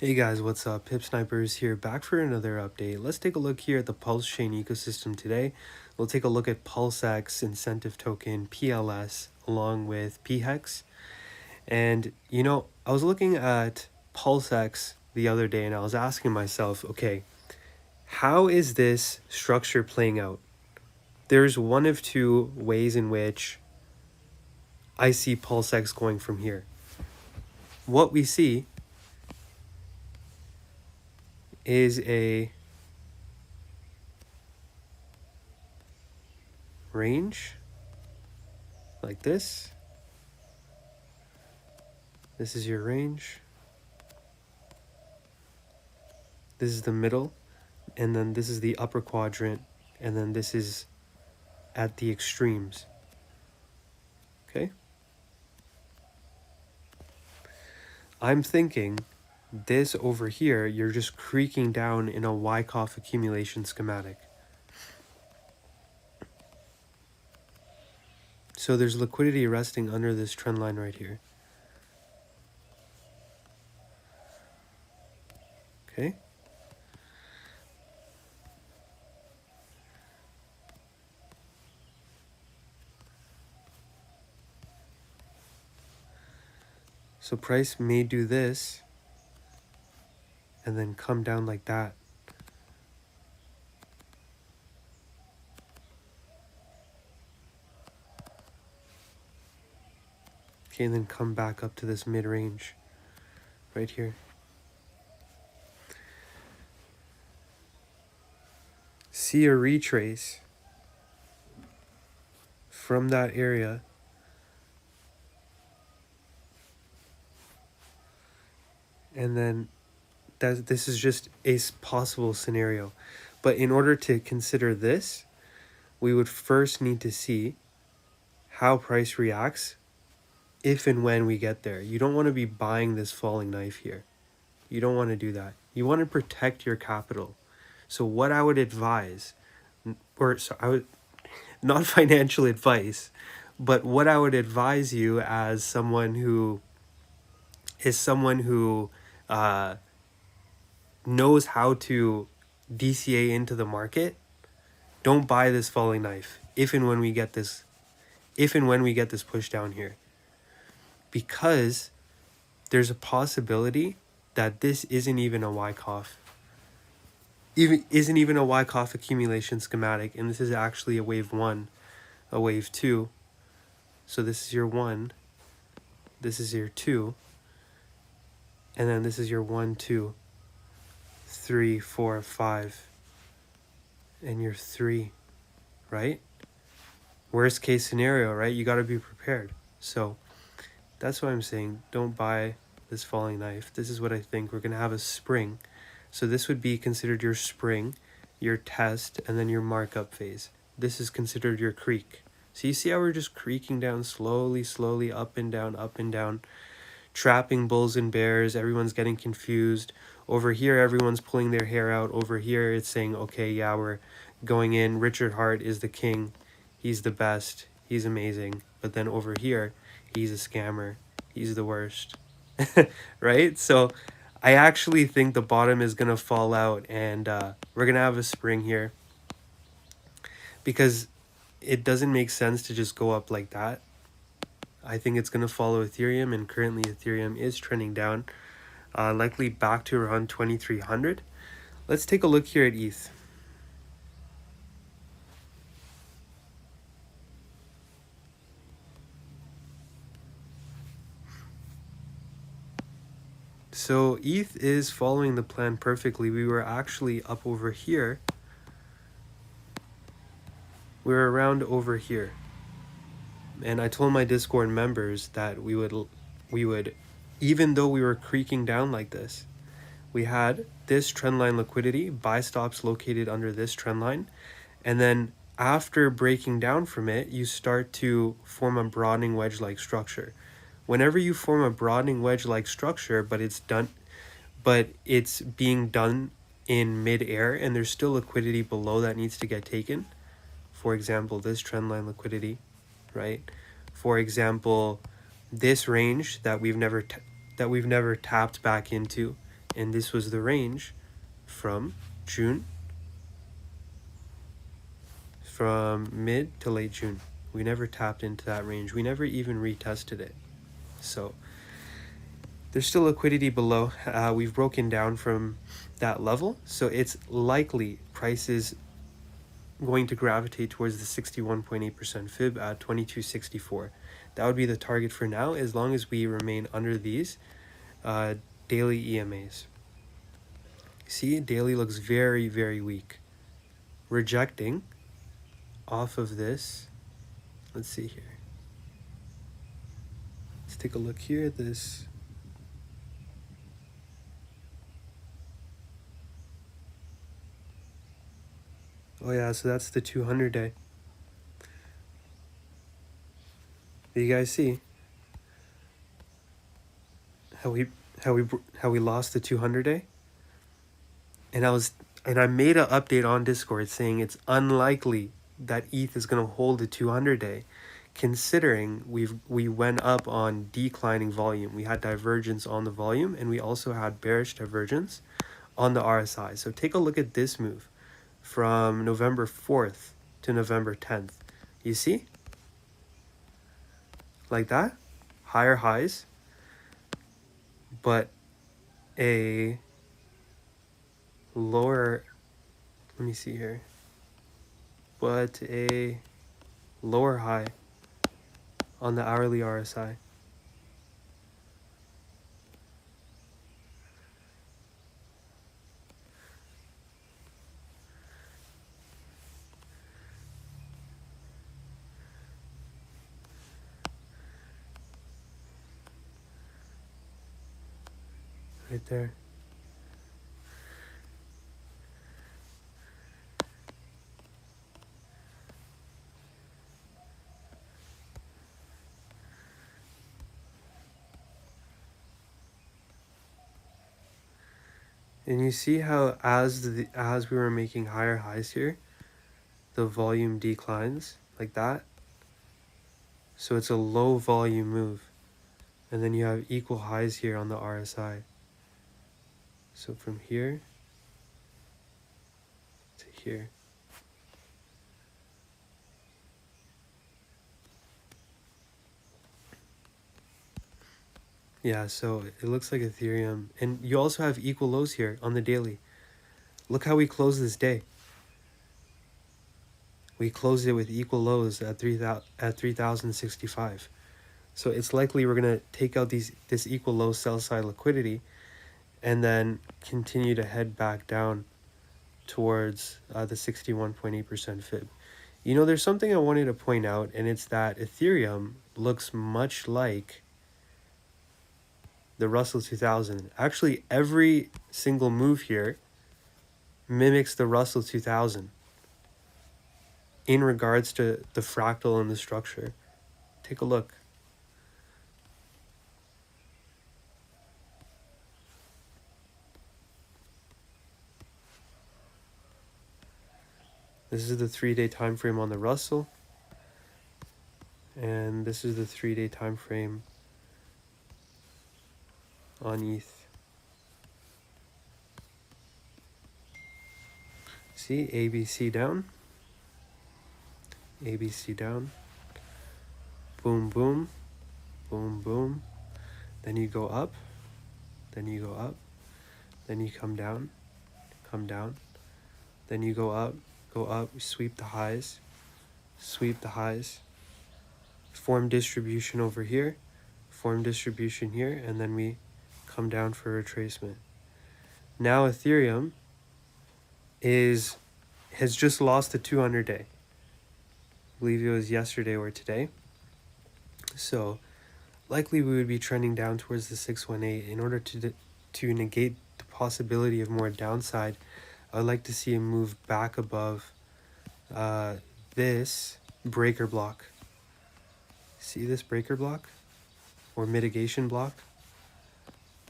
Hey guys, what's up? PipSnipers here, back for another update. Let's take a look here at the PulseChain ecosystem today. We'll take a look at PulseX incentive token, PLS, along with PHEX. And I was looking at PulseX the other day and I was asking myself, okay, how is this structure playing out? There's one of two ways in which I see PulseX going from here. What we see is a range like this. This is your range. This is the middle, and then this is the upper quadrant, and then this is at the extremes. Okay? I'm thinking this over here, you're just creaking down in a Wyckoff accumulation schematic. So there's liquidity resting under this trend line right here. Okay? So price may do this and then come down like that. Okay, and then come back up to this mid-range right here. See a retrace from that area and then this is just a possible scenario. But in order to consider this, we would first need to see how price reacts if and when we get there. You don't want to be buying this falling knife here. You don't want to do that. You want to protect your capital. So what I would advise, not financial advice, but what I would advise you as someone who knows how to DCA into the market, don't buy this falling knife if and when we get this push down here, because there's a possibility that this isn't even a Wyckoff accumulation schematic, and this is actually a wave 1, a wave 2. So this is your 1, this is your 2, and then this is your 1, 2, 3, 4, 5, and your 3, right? Worst case scenario, right? You got to be prepared. So that's why I'm saying don't buy this falling knife. This is what I think. We're going to have a spring. So this would be considered your spring, your test, and then your markup phase. This is considered your creek. So you see how we're just creaking down slowly, up and down, trapping bulls and bears. Everyone's getting confused. Over here, everyone's pulling their hair out. Over here, it's saying, okay, yeah, we're going in. Richard Hart is the king. He's the best. He's amazing. But then over here, he's a scammer. He's the worst. Right? So I actually think the bottom is going to fall out, and we're going to have a spring here, because it doesn't make sense to just go up like that. I think it's going to follow Ethereum, and currently Ethereum is trending down, likely back to around 2,300. Let's take a look here at ETH. So ETH is following the plan perfectly. We were actually up over here. We're around over here. And I told my Discord members that we would, even though we were creaking down like this, we had this trendline liquidity, buy stops located under this trend line, and then after breaking down from it, you start to form a broadening wedge-like structure. Whenever you form a broadening wedge-like structure, but it's being done in mid-air and there's still liquidity below that needs to get taken. For example, this trendline liquidity, right? For example, this range that we've never tapped back into, And this was the range from June, from mid to late June. We never tapped into that range. We never even retested it. So there's still liquidity below. We've broken down from that level. So it's likely price is going to gravitate towards the 61.8% fib at 2264. That would be the target for now, as long as we remain under these daily EMAs. See, daily looks very, very weak. Rejecting off of this. Let's see here. Let's take a look here at this. Oh yeah, so that's the 200 day. Do you guys see how we lost the 200 day? And I made an update on Discord saying it's unlikely that ETH is going to hold the 200 day, considering we went up on declining volume. We had divergence on the volume, and we also had bearish divergence on the RSI. So take a look at this move from November 4th to November 10th. You see? Like that? Higher highs, but a lower, let me see here, but a lower high on the hourly RSI. Right there. And you see how as we were making higher highs here, the volume declines like that. So it's a low volume move. And then you have equal highs here on the RSI. So from here to here. Yeah, so it looks like Ethereum. And you also have equal lows here on the daily. Look how we closed this day. We closed it with equal lows at 3,065. So it's likely we're going to take out this equal low sell side liquidity and then continue to head back down towards the 61.8% fib. You know, there's something I wanted to point out, and it's that Ethereum looks much like the Russell 2000. Actually, every single move here mimics the Russell 2000 in regards to the fractal and the structure. Take a look. This is the 3-day time frame on the Russell, and this is the 3-day time frame on ETH. See, ABC down, ABC down, boom, boom, boom, boom. Then you go up, then you go up, then you come down, then you go up, sweep the highs, form distribution over here, form distribution here, and then we come down for retracement. Now Ethereum has just lost the 200 day. I believe it was yesterday or today. So likely we would be trending down towards the 618. In order to negate the possibility of more downside, I would like to see a move back above this breaker block. See this breaker block or mitigation block?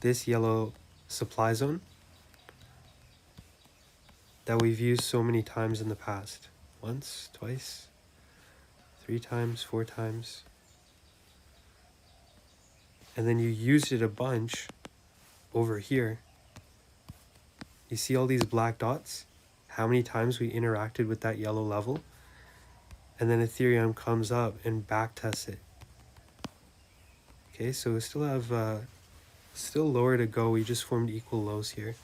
This yellow supply zone that we've used so many times in the past. Once, twice, 3 times, 4 times. And then you used it a bunch over here You see all these black dots? How many times we interacted with that yellow level? And then Ethereum comes up and backtests it. Okay, so we still have still lower to go. We just formed equal lows here.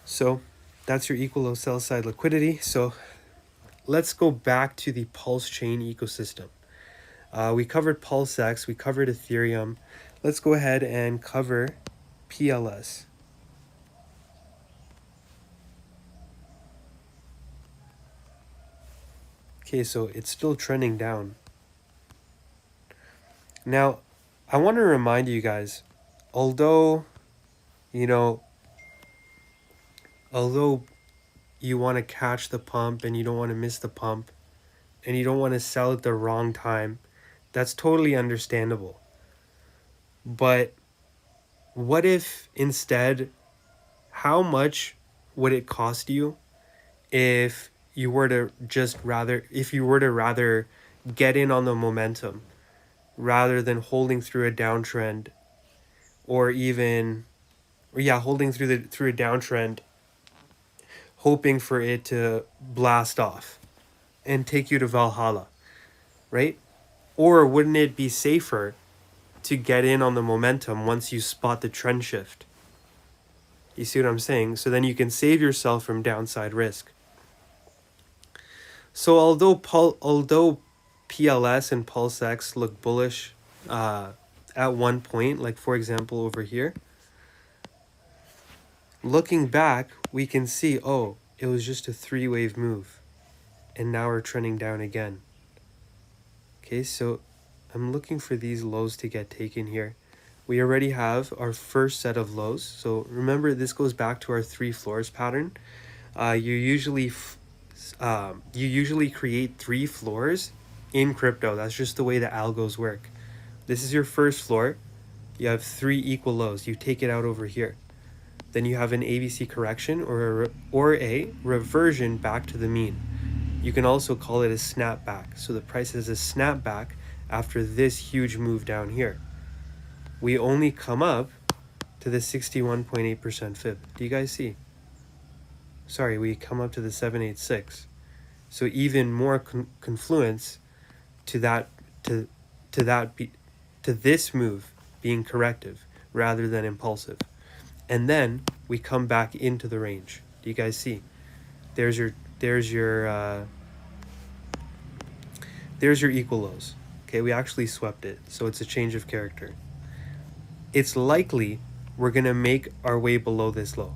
So that's your equal low sell side liquidity. So let's go back to the PulseChain ecosystem. We covered PulseX, we covered Ethereum. Let's go ahead and cover PLS. Okay, so it's still trending down. Now, I want to remind you guys, although you want to catch the pump and you don't want to miss the pump and you don't want to sell at the wrong time, that's totally understandable. But what if instead, how much would it cost you if you were to rather get in on the momentum rather than holding through a downtrend, or holding through a downtrend, hoping for it to blast off and take you to Valhalla, right? Or wouldn't it be safer to get in on the momentum once you spot the trend shift? You see what I'm saying? So then you can save yourself from downside risk. So although PLS and PulseX look bullish at one point, like for example over here, looking back, we can see, oh, it was just a 3-wave move. And now we're trending down again. Okay, so I'm looking for these lows to get taken here. We already have our first set of lows. So remember, this goes back to our 3 floors pattern. You usually create 3 floors in crypto. That's just the way the algos work. This is your first floor. You have 3 equal lows. You take it out over here. Then you have an ABC correction or a reversion back to the mean. You can also call it a snapback. So the price is a snapback after this huge move down here. We only come up to the 61.8% fib. Do you guys see? Sorry, we come up to the 786. So even more confluence to this move being corrective rather than impulsive. And then we come back into the range. Do you guys see? There's your equal lows. Okay, we actually swept it, so it's a change of character. It's likely we're gonna make our way below this low.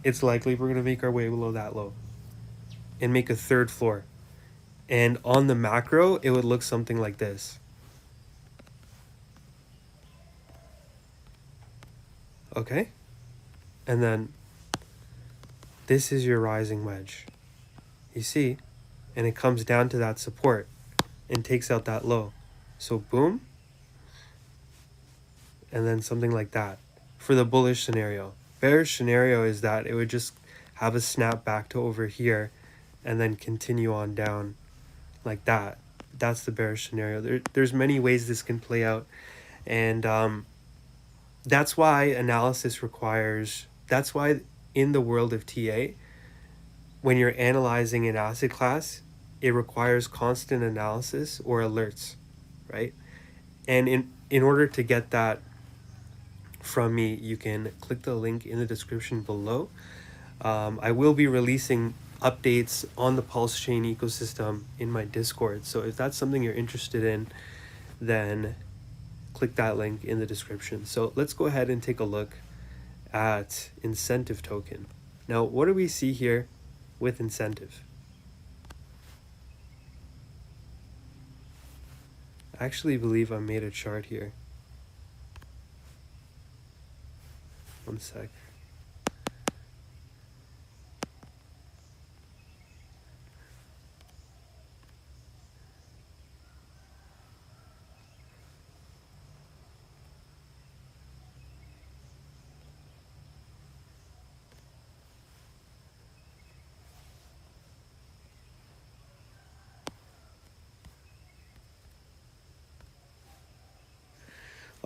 It's likely we're gonna make our way below that low and make a 3rd floor. And on the macro, it would look something like this. Okay? And then this is your rising wedge. You see? And it comes down to that support and takes out that low. So boom. And then something like that for the bullish scenario. Bearish scenario is that it would just have a snap back to over here and then continue on down like that. That's the bearish scenario. There's many ways this can play out. And that's why that's why in the world of TA, when you're analyzing an asset class, it requires constant analysis or alerts, right? And in order to get that from me, you can click the link in the description below. I will be releasing updates on the PulseChain ecosystem in my Discord. So if that's something you're interested in, then click that link in the description. So let's go ahead and take a look at incentive token. Now, what do we see here with incentive? I actually believe I made a chart here. One sec.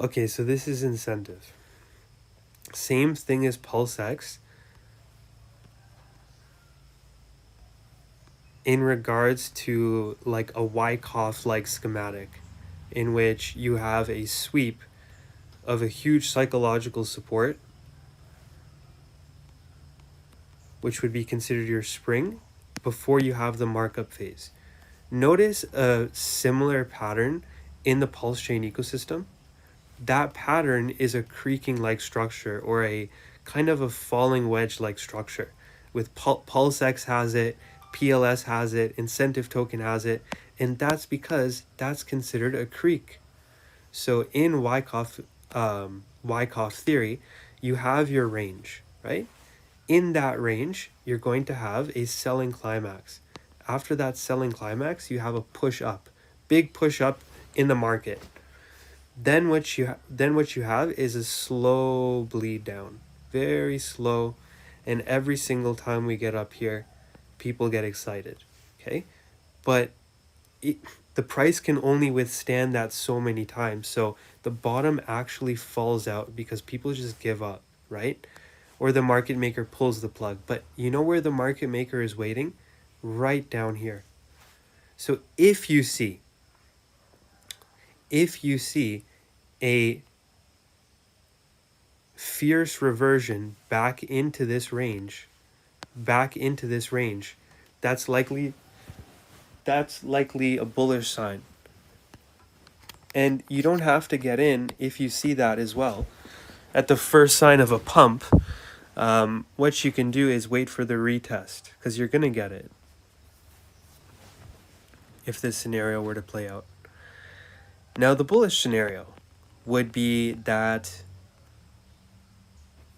Okay, so this is incentive. Same thing as PulseX in regards to like a Wyckoff like schematic in which you have a sweep of a huge psychological support, which would be considered your spring, before you have the markup phase. Notice a similar pattern in the PulseChain ecosystem. That pattern is a creaking like structure, or a kind of a falling wedge like structure. With PulseX has it, PLS has it, incentive token has it, and that's because that's considered a creak. So in Wyckoff theory, you have your range, right? In that range, you're going to have a selling climax. After that selling climax, you have a push up, big push up in the market. Then what you have is a slow bleed down, very slow, and every single time we get up here, people get excited, okay? But the price can only withstand that so many times. So the bottom actually falls out because people just give up, right? Or the market maker pulls the plug. But you know where the market maker is waiting? Right down here. So if you see a fierce reversion back into this range, that's likely a bullish sign. And you don't have to get in if you see that as well. At the first sign of a pump, what you can do is wait for the retest, because you're going to get it if this scenario were to play out. Now, the bullish scenario would be that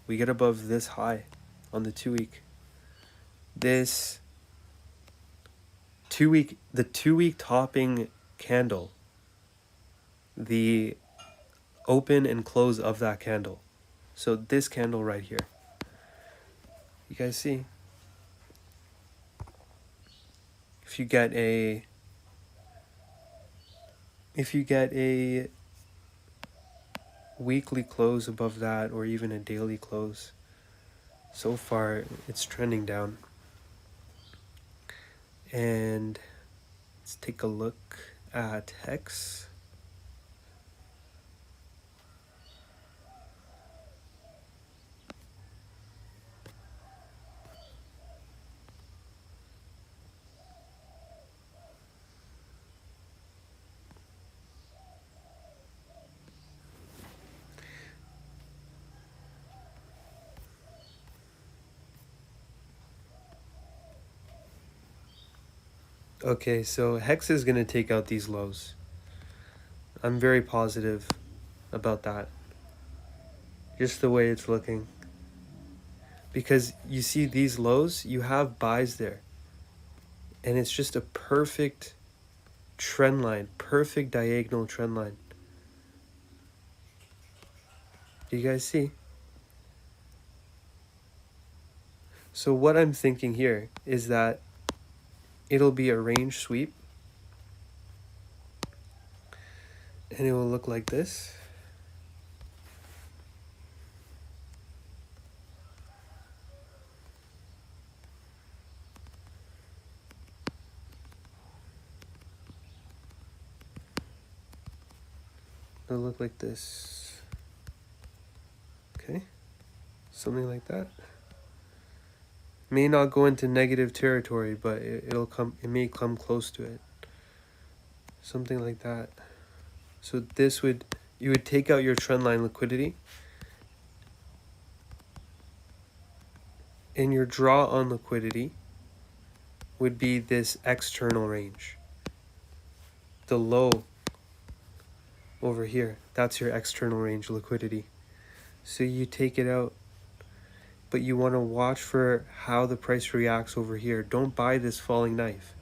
we get above this high on the 2-week. The 2-week topping candle, the open and close of that candle. So this candle right here. You guys see? If you get a weekly close above that, or even a daily close, so far it's trending down. And let's take a look at Hex. Okay, so Hex is going to take out these lows. I'm very positive about that. Just the way it's looking. Because you see these lows, you have buys there. And it's just a perfect trend line, perfect diagonal trend line. Do you guys see? So what I'm thinking here is that it'll be a range sweep. And it will look like this. It'll look like this. Okay. Something like that. May not go into negative territory, but it may come close to it. Something like that. So you would take out your trendline liquidity, and your draw on liquidity would be this external range. The low over here, that's your external range liquidity. So you take it out, but you want to watch for how the price reacts over here. Don't buy this falling knife.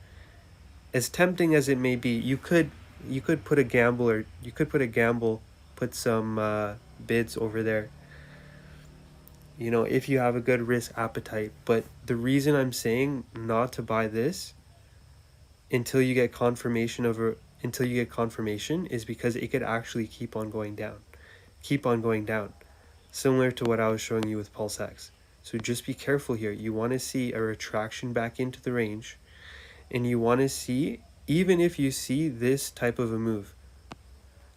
As tempting as it may be, you could put a gamble, put some bids over there, you know, if you have a good risk appetite. But the reason I'm saying not to buy this until you get confirmation is because it could actually keep on going down. keep on going down, similar to what I was showing you with PulseX. So just be careful here. You want to see a retraction back into the range, and you want to see, even if you see this type of a move,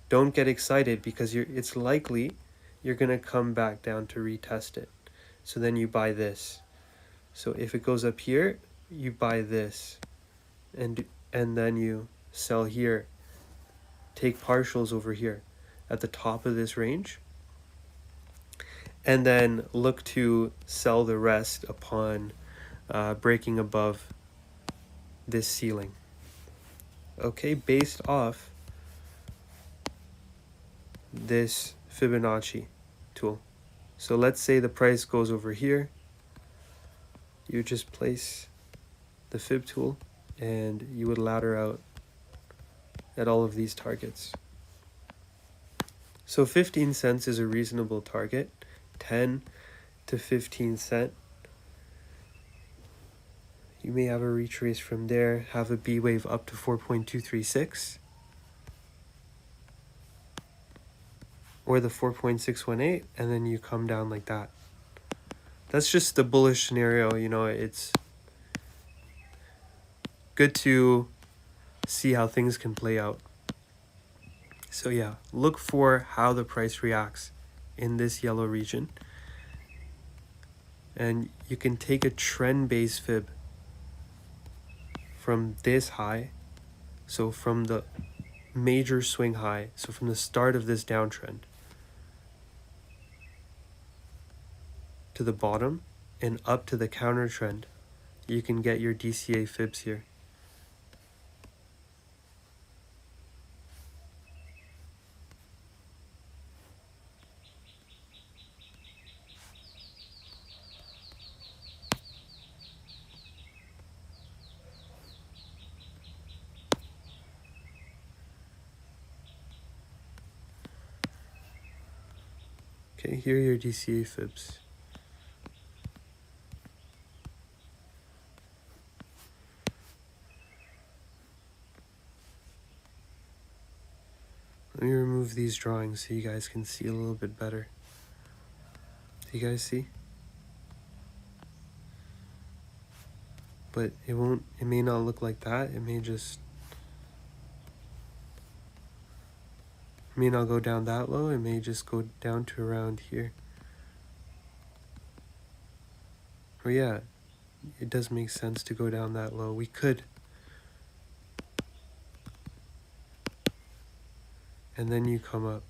don't get excited, because it's likely you're going to come back down to retest it. So then you buy this. So if it goes up here, you buy this, and then you sell here. Take partials over here at the top of this range, and then look to sell the rest upon breaking above this ceiling. Okay, based off this Fibonacci tool. So let's say the price goes over here. You just place the fib tool and you would ladder out at all of these targets. So 15 cents is a reasonable target. 10 to 15 cent. You may have a retrace from there, have a B wave up to 4.236. Or the 4.618, and then you come down like that. That's just the bullish scenario. You know, it's good to see how things can play out. So yeah, look for how the price reacts in this yellow region. And you can take a trend-based fib from this high, so from the major swing high, so from the start of this downtrend to the bottom and up to the counter trend, you can get your DCA fibs here. Okay, here are your DCA fibs. Let me remove these drawings so you guys can see a little bit better. Do you guys see? But it may not look like that. It may not go down that low. It may just go down to around here. Oh yeah, it does make sense to go down that low. We could. And then you come up.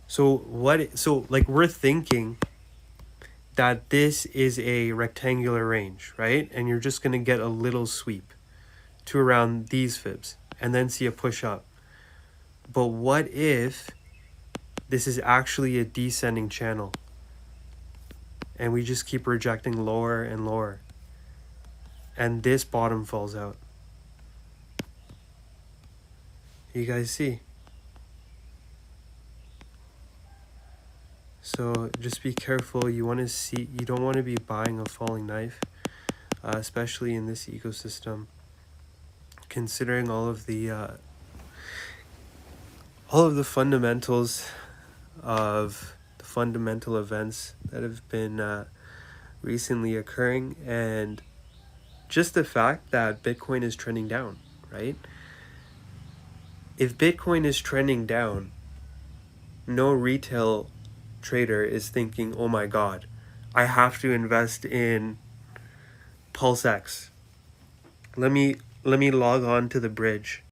So we're thinking that this is a rectangular range, right? And you're just gonna get a little sweep to around these fibs and then see a push up. But what if this is actually a descending channel and we just keep rejecting lower and lower and this bottom falls out? You guys see? So just be careful. You don't want to be buying a falling knife, especially in this ecosystem, considering all of the fundamentals of the fundamental events that have been recently occurring, and just the fact that Bitcoin is trending down, right? If Bitcoin is trending down, no retail trader is thinking, oh my god, I have to invest in PulseX. Let me log on to the bridge